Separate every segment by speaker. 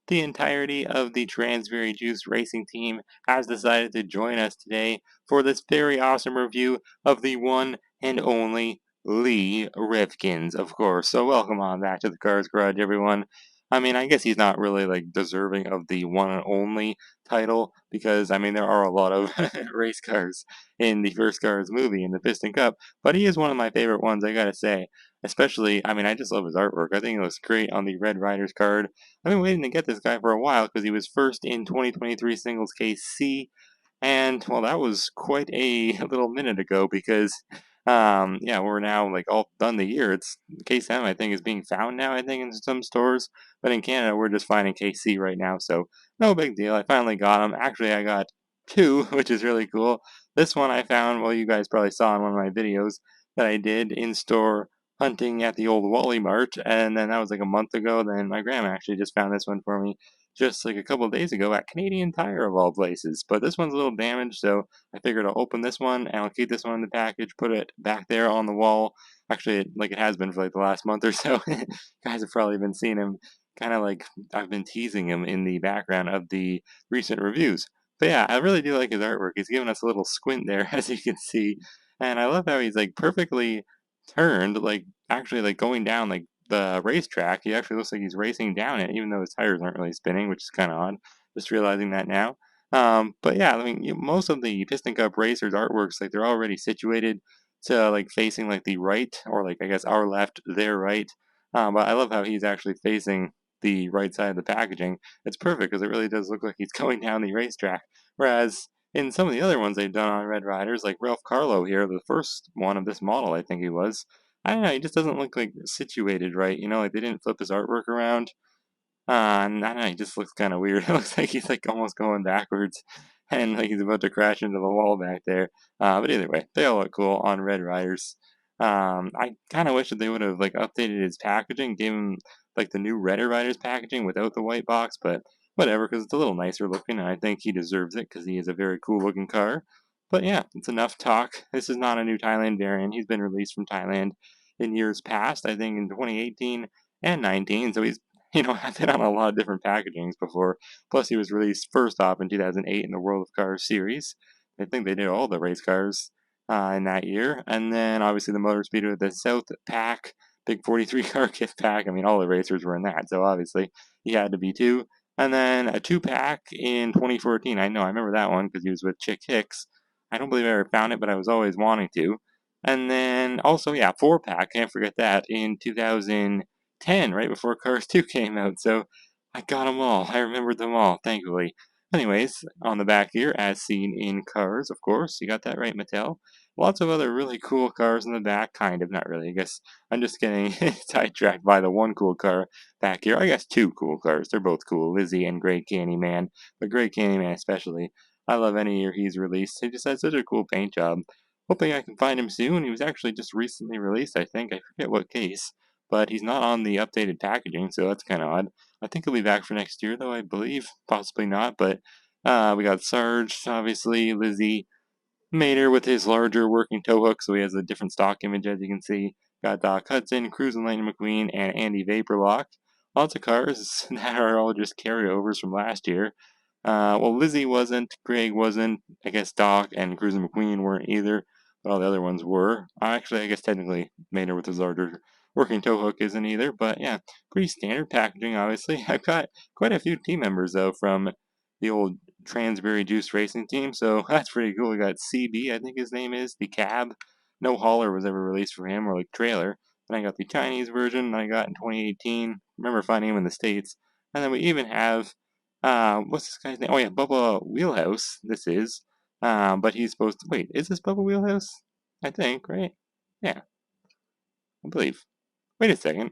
Speaker 1: the entirety of the Transberry Juice racing team has decided to join us today for this very awesome review of the one and only Lee Revkins, of course. So welcome on back to the Cars Garage, everyone. I mean, I guess he's not really like deserving of the one and only title because I mean there are a lot of race cars in the first Cars movie in the Piston Cup, but he is one of my favorite ones, I gotta say. Especially, I mean, I just love his artwork. I think it looks great on the Red Riders card. I've been waiting to get this guy for a while because he was first in 2023 Singles Case C, and well, that was quite a little minute ago because, yeah, we're now like all done the year. It's Case M, I think, is being found now. I think in some stores, but in Canada, we're just finding Case C right now, so no big deal. I finally got him. Actually, I got two, which is really cool. This one I found, well, you guys probably saw in one of my videos that I did in store hunting at the old Wally Mart, and then that was like a month ago. Then my grandma actually just found this one for me just like a couple of days ago at Canadian Tire of all places. But this one's a little damaged, so I figured I'll open this one and I'll keep this one in the package, put it back there on the wall. Actually, like it has been for like the last month or so. Guys have probably been seeing him kind of like I've been teasing him in the background of the recent reviews. But yeah, I really do like his artwork. He's giving us a little squint there, as you can see. And I love how he's like perfectly turned, like actually like going down like the racetrack. He actually looks like he's racing down it, even though his tires aren't really spinning, which is kind of odd. Just realizing that now. But yeah, I mean, most of the Piston Cup racers' artworks, like they're already situated to like facing like the right, or like I guess our left, their right. But I love how he's actually facing the right side of the packaging. It's perfect because it really does look like he's going down the racetrack. Whereas in some of the other ones they've done on Red Riders, like Ralph Carlo here, the first one of this model, I think he was. I don't know, he just doesn't look like situated right, you know, like they didn't flip his artwork around. And I don't know, he just looks kind of weird. It looks like he's like almost going backwards and like he's about to crash into the wall back there. But either way, they all look cool on Red Riders. I kind of wish that they would have like updated his packaging, gave him like the new Red Riders packaging without the white box, but whatever, because it's a little nicer looking, and I think he deserves it because he is a very cool looking car. But yeah, it's enough talk. This is not a new Thailand variant. He's been released from Thailand in years past, I think in 2018 and 19, so he's I've been on a lot of different packagings before. Plus, he was released first off in 2008 in the World of Cars series. I think they did all the race cars in that year. And then, obviously, the Motor Speed with the South Pack, big 43 car gift pack. I mean, all the racers were in that, so obviously, he had to be two. And then a two pack in 2014. I know, I remember that one because he was with Chick Hicks. I don't believe I ever found it, but I was always wanting to. And then also, yeah, four pack, can't forget that, in 2010, right before Cars 2 came out. So I got them all. I remembered them all, thankfully. Anyways, on the back here, as seen in Cars, of course, you got that right, Mattel. Lots of other really cool cars in the back, kind of, not really. I guess I'm just getting sidetracked by the one cool car back here. I guess two cool cars. They're both cool, Lizzie and Great Candyman, but Great Candyman especially. I love any year he's released. He just has such a cool paint job. Hoping I can find him soon. He was actually just recently released, I think. I forget what case, but he's not on the updated packaging, so that's kind of odd. I think he'll be back for next year, though, I believe. Possibly not, but we got Sarge, obviously, Lizzie, Mater with his larger working tow hook, so he has a different stock image, as you can see. Got Doc Hudson, Cruz and Lightning McQueen, and Andy Vaporlock. Lots of cars that are all just carryovers from last year. Well, Lizzie wasn't, Greg wasn't, I guess Doc and Cruz and McQueen weren't either, but all the other ones were. Actually, I guess technically Mater with his larger working tow hook isn't either, but yeah, pretty standard packaging, obviously. I've got quite a few team members, though, from the old Transberry Juice racing team, so that's pretty cool. We got CB, I think his name is, the cab. No hauler was ever released for him, or like trailer. Then I got the Chinese version I got in 2018. Remember finding him in the States. And then we even have what's this guy's name? Oh yeah, Bubba Wheelhouse. This is. But he's supposed to wait. Is this Bubba Wheelhouse? I think, right? Yeah, I believe. Wait a second.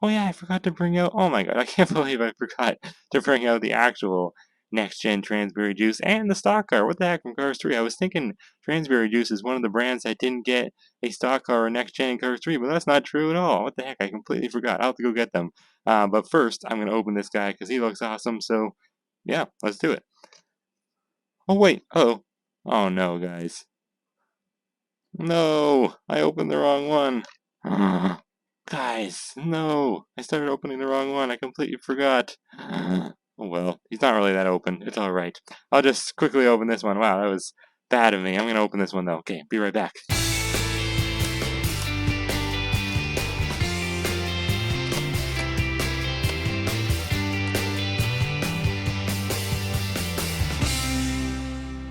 Speaker 1: Oh yeah, I forgot to bring out. Oh my god, I can't believe I forgot to bring out the actual next gen Transberry Juice and the stock car. What the heck from Cars 3? I was thinking Transberry Juice is one of the brands that didn't get a stock car or next gen in Cars 3, but that's not true at all. What the heck? I completely forgot. I'll have to go get them. But first, I'm going to open this guy because he looks awesome. So yeah, let's do it. Oh wait. Oh. Oh no, guys. No, I opened the wrong one. Guys, no. I started opening the wrong one. I completely forgot. Oh well, he's not really that open. It's alright. I'll just quickly open this one. Wow, that was bad of me. I'm gonna open this one though. Okay, be right back.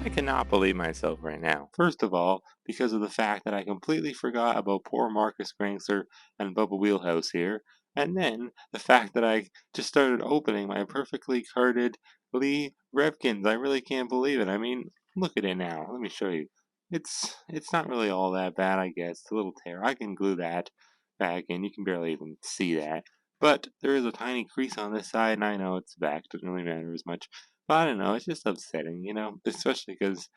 Speaker 1: I cannot believe myself right now. First of all, because of the fact that I completely forgot about poor Marcus Gangster and Bubba Wheelhouse here, and then the fact that I just started opening my perfectly carded Lee Revkins. I really can't believe it. I mean, look at it now. Let me show you. It's not really all that bad, I guess. It's a little tear. I can glue that back in. You can barely even see that. But there is a tiny crease on this side, and I know it's back. Doesn't really matter as much. But I don't know, it's just upsetting, especially because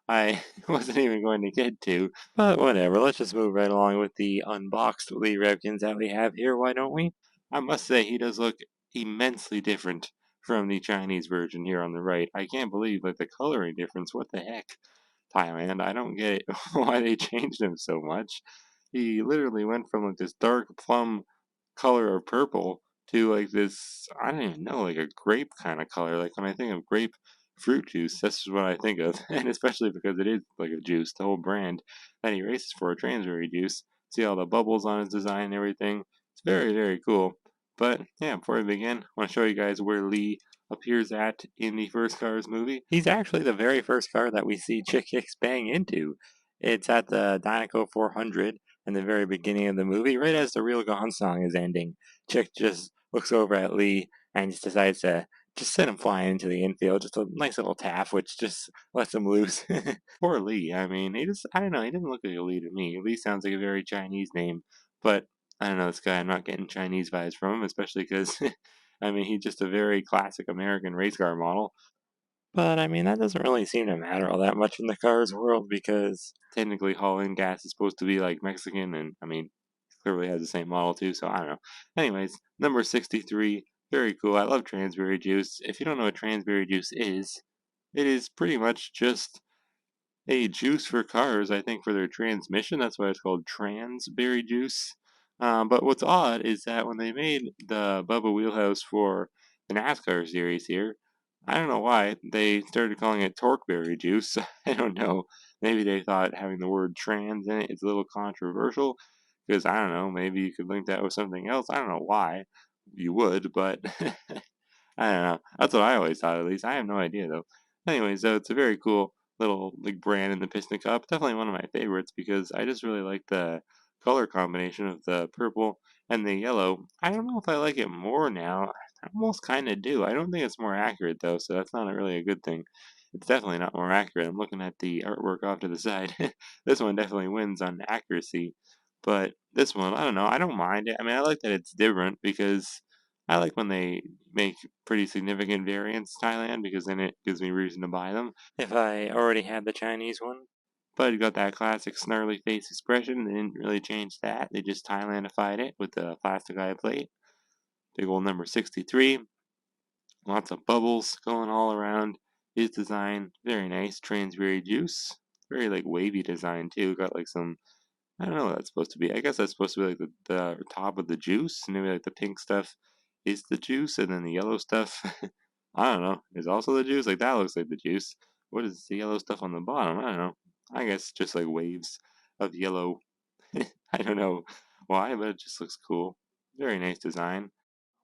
Speaker 1: I wasn't even going to get to. But whatever, let's just move right along with the unboxed Lee Revkins that we have here, why don't we? I must say, he does look immensely different from the Chinese version here on the right. I can't believe, like, the coloring difference. What the heck? Thailand, I don't get why they changed him so much. He literally went from, like, this dark plum color of purple to like this, I don't even know, like a grape kind of color. Like when I think of grape fruit juice, that's just what I think of. And especially because it is like a juice, the whole brand that he races for, Transberry Juice. See all the bubbles on his design and everything. It's very, very cool. But yeah, before we begin, I want to show you guys where Lee appears at in the first Cars movie. He's actually the very first car that we see Chick Hicks bang into. It's at the Dynaco 400 in the very beginning of the movie, right as the Real Gone song is ending. Chick just looks over at Lee and just decides to just send him flying into the infield. Just a nice little tap, which just lets him loose. Poor Lee. I mean, I don't know, he doesn't look like a Lee to me. Lee sounds like a very Chinese name, but I don't know, this guy, I'm not getting Chinese vibes from him, especially because, I mean, he's just a very classic American race car model. But I mean, that doesn't really seem to matter all that much in the Cars world because technically Holland gas is supposed to be like Mexican, and I mean, clearly has the same model too, so I don't know. Anyways, number 63, very cool. I love Transberry Juice. If you don't know what Transberry Juice is, it is pretty much just a juice for cars, I think, for their transmission. That's why it's called Transberry Juice. But what's odd is that when they made the Bubba Wheelhouse for the NASCAR series here, I don't know why, they started calling it Torqueberry Juice. I don't know. Maybe they thought having the word trans in it is a little controversial. Because, I don't know, maybe you could link that with something else. I don't know why you would, but I don't know. That's what I always thought, at least. I have no idea, though. Anyways, so it's a very cool little like brand in the Piston Cup. Definitely one of my favorites because I just really like the color combination of the purple and the yellow. I don't know if I like it more now. I almost kind of do. I don't think it's more accurate though, so that's not really a good thing. It's definitely not more accurate. I'm looking at the artwork off to the side. This one definitely wins on accuracy, but this one, I don't know. I don't mind it. I mean, I like that it's different because I like when they make pretty significant variants Thailand because then it gives me reason to buy them if I already had the Chinese one. But it got that classic snarly face expression. They didn't really change that. They just Thailandified it with the plastic eye plate. Big old number 63. Lots of bubbles going all around. His design, very nice. Transberry Juice. Very like wavy design too. Got like some, I don't know what that's supposed to be. I guess that's supposed to be like the top of the juice. Maybe like the pink stuff is the juice, and then the yellow stuff, I don't know, is also the juice. Like that looks like the juice. What is the yellow stuff on the bottom? I don't know. I guess just like waves of yellow. I don't know why, but it just looks cool. Very nice design.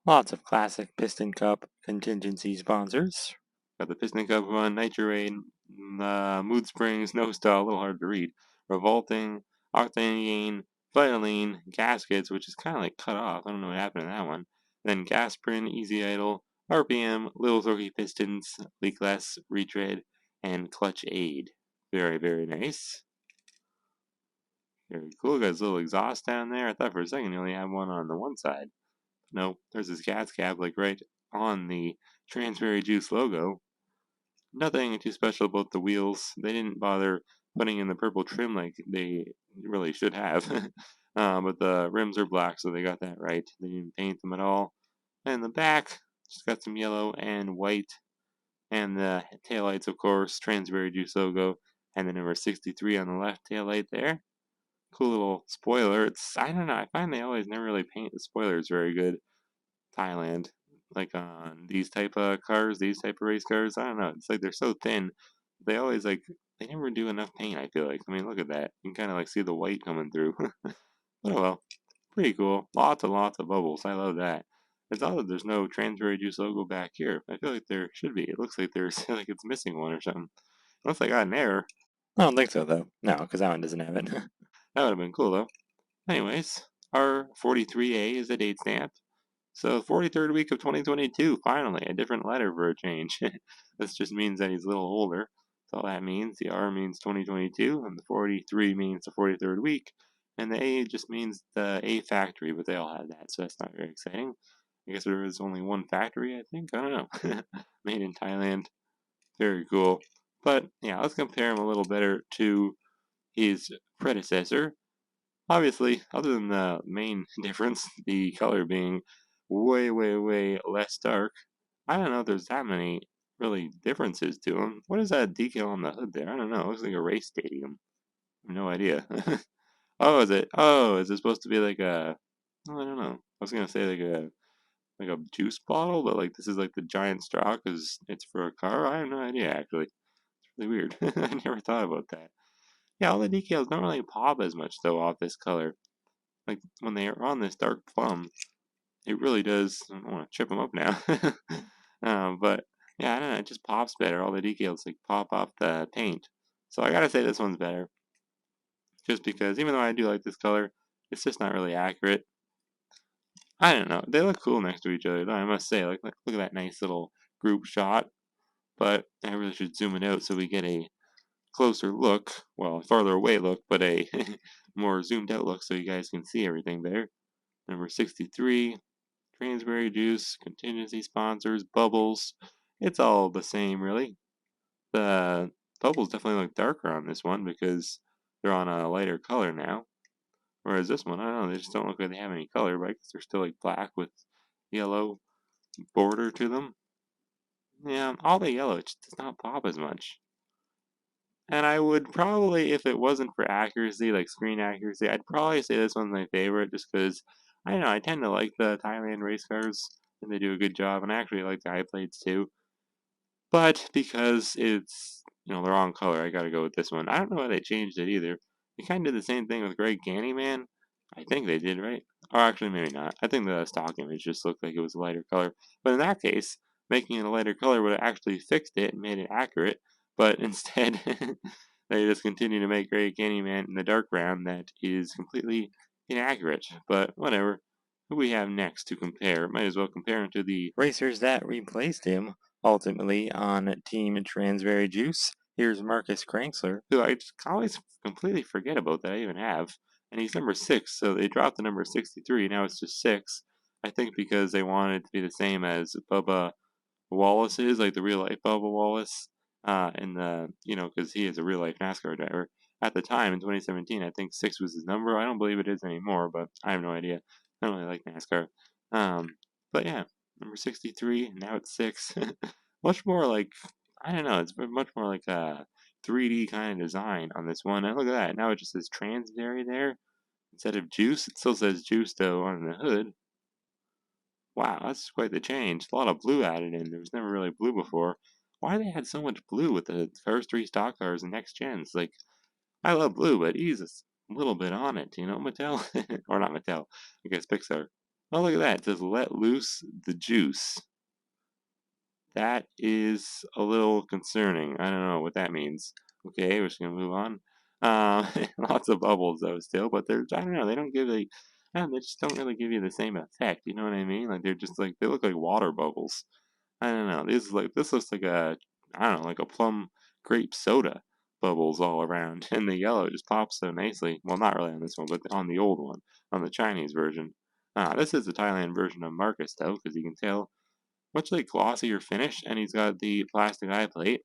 Speaker 1: Lots of classic Piston Cup contingency sponsors. Got the Piston Cup one, Nitro Raid, Mood Springs, No Style, a little hard to read. Revolting, Octane Gain, Vitaline, Gaskets, which is kind of like cut off. I don't know what happened to that one. Then Gasprin, Easy Idle, RPM, Little Turkey Pistons, Leakless, Retread, and Clutch Aid. Very, very nice. Very cool. Got his little exhaust down there. I thought for a second he only had one on the one side. No, there's his gas cap, like right on the Transberry Juice logo. Nothing too special about the wheels. They didn't bother putting in the purple trim like they really should have. But the rims are black, so they got that right. They didn't paint them at all. And the back, just got some yellow and white. And the taillights, of course, Transberry Juice logo. And the number 63 on the left taillight there. Cool little spoiler. I don't know, I find they always never really paint the spoilers very good. Thailand. like on these type of cars, these type of race cars. I don't know. It's like they're so thin. They always like they never do enough paint. I feel like. I mean, look at that. You can kind of like see the white coming through. But oh well, pretty cool. Lots and lots of bubbles. I love that. It's odd that there's no Transberry Juice logo back here. I feel like there should be. It looks like there's like it's missing one or something. Unless I got an error. I don't think so though. No, because that one doesn't have it. That would have been cool though. Anyways, our 43A is a date stamp. So 43rd week of 2022, finally, a different letter for a change. This just means that he's a little older. That's all that means. The R means 2022, and the 43 means the 43rd week. And the A just means the A factory, but they all have that, so that's not very exciting. I guess there is only one factory, I think. I don't know. Made in Thailand. Very cool. But yeah, let's compare him a little better to his predecessor. Obviously, other than the main difference, the color being way, way, way less dark, I don't know if there's that many really differences to them. What is that decal on the hood there? I don't know. It looks like a race stadium. I have no idea. Oh, is it? Oh, is it supposed to be like a? Oh, I don't know. I was gonna say like a juice bottle, but like this is like the giant straw because it's for a car. I have no idea actually. It's really weird. I never thought about that. Yeah, all the decals don't really pop as much though off this color. Like when they are on this dark plum, it really does. I don't want to chip them up now, but yeah, I don't know. It just pops better. All the decals like pop off the paint. So I gotta say this one's better, just because even though I do like this color, it's just not really accurate. I don't know. They look cool next to each other, though. I must say, like look at that nice little group shot. But I really should zoom it out so we get a closer look. Well, farther away look, but a more zoomed out look so you guys can see everything better. Number 63, Transberry Juice, contingency sponsors, bubbles. It's all the same, really. The bubbles definitely look darker on this one because they're on a lighter color now. Whereas this one, I don't know, they just don't look like they have any color, but I guess they're still like black with yellow border to them. Yeah, all the yellow, it just does not pop as much. And I would probably, if it wasn't for accuracy, like screen accuracy, I'd probably say this one's my favorite just because, I don't know, I tend to like the Thailand race cars, and they do a good job, and I actually like the eye plates too. But because it's, the wrong color, I gotta go with this one. I don't know why they changed it either. They kind of did the same thing with Greg Candyman. I think they did, right? Or actually, maybe not. I think the stock image just looked like it was a lighter color. But in that case, making it a lighter color would have actually fixed it and made it accurate. But instead, they just continue to make Greg Candyman in the dark brown that is completely inaccurate. But whatever. Who we have next to compare? Might as well compare him to the racers that replaced him ultimately on Team Transberry Juice. Here's Marcus Cranksler, who I just always completely forget about that I even have. And he's number 6, so they dropped the number 63, now it's just 6. I think because they wanted it to be the same as Bubba Wallace is, like the real life Bubba Wallace, in the, because he is a real life NASCAR driver. At the time in 2017, I think 6 was his number. I don't believe it is anymore, but I have no idea. I don't really like NASCAR. But yeah, number 63, now it's 6. Much more like, I don't know, it's much more like a 3D kind of design on this one. And look at that, now it just says Transberry there instead of Juice. It still says Juice though on the hood. Wow, that's quite the change. A lot of blue added in. There was never really blue before. Why they had so much blue with the first 3 stock cars and next gens? Like, I love blue, but ease a little bit on it, Mattel? Or not Mattel, I guess Pixar. Oh, look at that. It says let loose the juice. That is a little concerning. I don't know what that means. Okay, we're just gonna move on. Lots of bubbles though still, but I don't know, they don't give a I don't know, they just don't really give you the same effect, you know what I mean? Like they're just like they look like water bubbles. I don't know. This looks like a I don't know, like a plum grape soda bubbles all around. And the yellow just pops so nicely. Well, not really on this one, but on the old one, on the Chinese version. This is the Thailand version of Marcus though, because you can tell much like glossier finish, and he's got the plastic eye plate.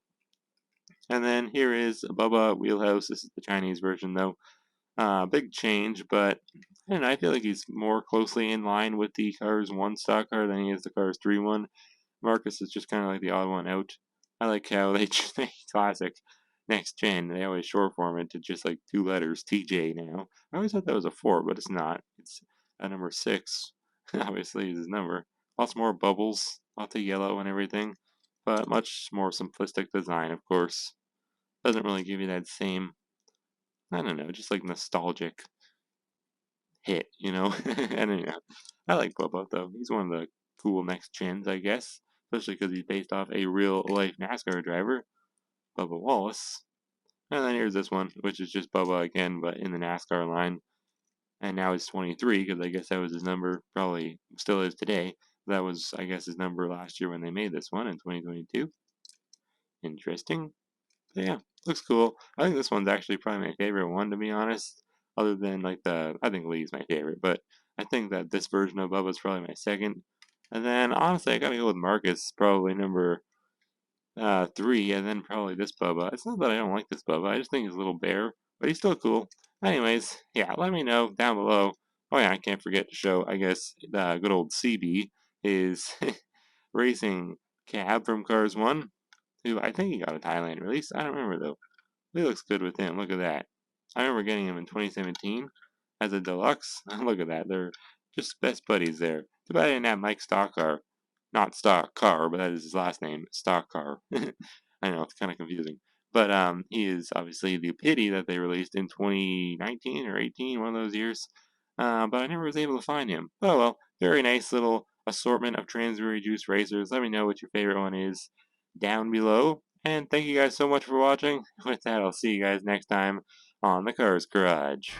Speaker 1: And then here is Bubba Wheelhouse. This is the Chinese version, though. Big change, but I don't know, I feel like he's more closely in line with the Cars 1 stock car than he is the Cars 3 one. Marcus is just kind of like the odd one out. I like how they classic next gen. They always short form it to just like 2 letters, TJ now. I always thought that was a 4, but it's not. It's a number 6. Obviously, is his number. Lots more bubbles, lots of yellow and everything, but much more simplistic design, of course. Doesn't really give you that same, I don't know, just like nostalgic hit, you know? I don't know. I like Bubba, though. He's one of the cool next gens, I guess, especially because he's based off a real-life NASCAR driver, Bubba Wallace. And then here's this one, which is just Bubba again, but in the NASCAR line. And now he's 23, because I guess that was his number, probably still is today. That was, I guess, his number last year when they made this one in 2022. Interesting. But yeah, looks cool. I think this one's actually probably my favorite one, to be honest. Other than like I think Lee's my favorite, but I think that this version of Bubba's probably my second. And then honestly, I gotta go with Marcus, probably number 3, and then probably this Bubba. It's not that I don't like this Bubba, I just think he's a little bare, but he's still cool. Anyways, yeah, let me know down below. Oh yeah, I can't forget to show, I guess, the good old CB is racing Cab from Cars 1, who I think he got a Thailand release. I don't remember though. He looks good with him. Look at that. I remember getting him in 2017 as a deluxe. Look at that. They're just best buddies there. Too bad I didn't have Mike Stockcar. Not Stock Car, but that is his last name. Stockcar. I know, it's kind of confusing. But he is obviously the pity that they released in 2019 or 18, one of those years. But I never was able to find him. Oh well, very nice little assortment of Transberry Juice racers. Let me know what your favorite one is down below. And thank you guys so much for watching. With that, I'll see you guys next time on the Cars Garage.